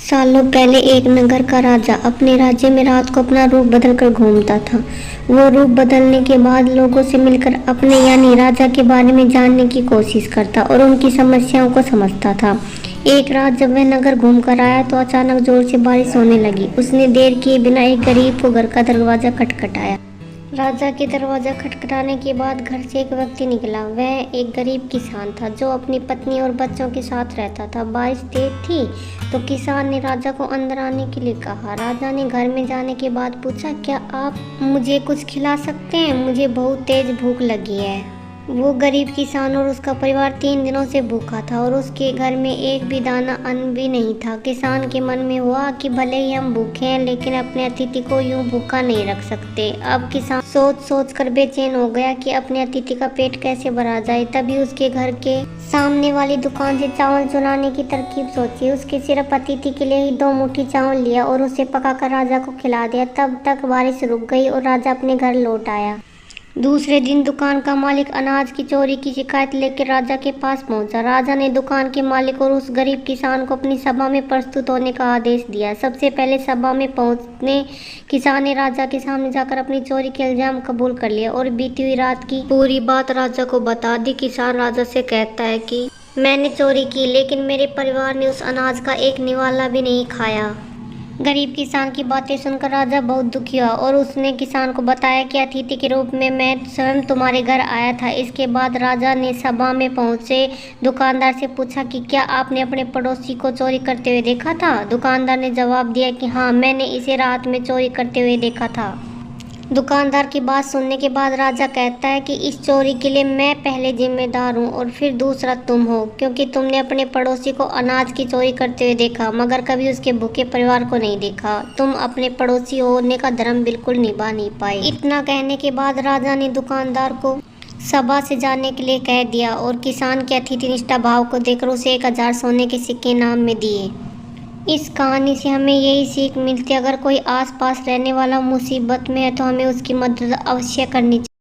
सालों पहले एक नगर का राजा अपने राज्य में रात को अपना रूप बदलकर घूमता था। वो रूप बदलने के बाद लोगों से मिलकर अपने यानी राजा के बारे में जानने की कोशिश करता और उनकी समस्याओं को समझता था। एक रात जब वह नगर घूम कर आया तो अचानक जोर से बारिश होने लगी। उसने देर किए बिना एक गरीब को घर का दरवाजा खटखटाया। राजा के दरवाजा खटखटाने के बाद घर से एक व्यक्ति निकला। वह एक गरीब किसान था जो अपनी पत्नी और बच्चों के साथ रहता था। बारिश तेज थी तो किसान ने राजा को अंदर आने के लिए कहा। राजा ने घर में जाने के बाद पूछा, क्या आप मुझे कुछ खिला सकते हैं? मुझे बहुत तेज भूख लगी है। वो गरीब किसान और उसका परिवार 3 दिनों से भूखा था और उसके घर में एक भी दाना अन्न भी नहीं था। किसान के मन में हुआ कि भले ही हम भूखे हैं लेकिन अपने अतिथि को यूं भूखा नहीं रख सकते। अब किसान सोच सोच कर बेचैन हो गया कि अपने अतिथि का पेट कैसे भरा जाए। तभी उसके घर के सामने वाली दुकान से चावल चुराने की तरकीब सोची। उसके सिर्फ अतिथि के लिए ही 2 मुट्ठी चावल लिया और उसे पकाकर राजा को खिला दिया। तब तक बारिश रुक गई और राजा अपने घर लौट आया। दूसरे दिन दुकान का मालिक अनाज की चोरी की शिकायत लेकर राजा के पास पहुंचा। राजा ने दुकान के मालिक और उस गरीब किसान को अपनी सभा में प्रस्तुत होने का आदेश दिया। सबसे पहले सभा में पहुंचने किसान ने राजा के सामने जाकर अपनी चोरी के इल्जाम कबूल कर लिया और बीती हुई रात की पूरी बात राजा को बता दी। किसान राजा से कहता है कि मैंने चोरी की लेकिन मेरे परिवार ने उस अनाज का एक निवाला भी नहीं खाया। गरीब किसान की बातें सुनकर राजा बहुत दुखी हुआ और उसने किसान को बताया कि अतिथि के रूप में मैं स्वयं तुम्हारे घर आया था। इसके बाद राजा ने सभा में पहुंचे दुकानदार से पूछा कि क्या आपने अपने पड़ोसी को चोरी करते हुए देखा था? दुकानदार ने जवाब दिया कि हाँ, मैंने इसे रात में चोरी करते हुए देखा था। दुकानदार की बात सुनने के बाद राजा कहता है कि इस चोरी के लिए मैं पहले जिम्मेदार हूँ और फिर दूसरा तुम हो, क्योंकि तुमने अपने पड़ोसी को अनाज की चोरी करते हुए देखा मगर कभी उसके भूखे परिवार को नहीं देखा। तुम अपने पड़ोसी होने का धर्म बिल्कुल निभा नहीं पाए। इतना कहने के बाद राजा ने दुकानदार को सभा से जाने के लिए कह दिया और किसान के अतिथि निष्ठा भाव को देखकर उसे 1000 सोने के सिक्के इनाम में दिए। इस कहानी से हमें यही सीख मिलती है, अगर कोई आसपास रहने वाला मुसीबत में है तो हमें उसकी मदद अवश्य करनी चाहिए।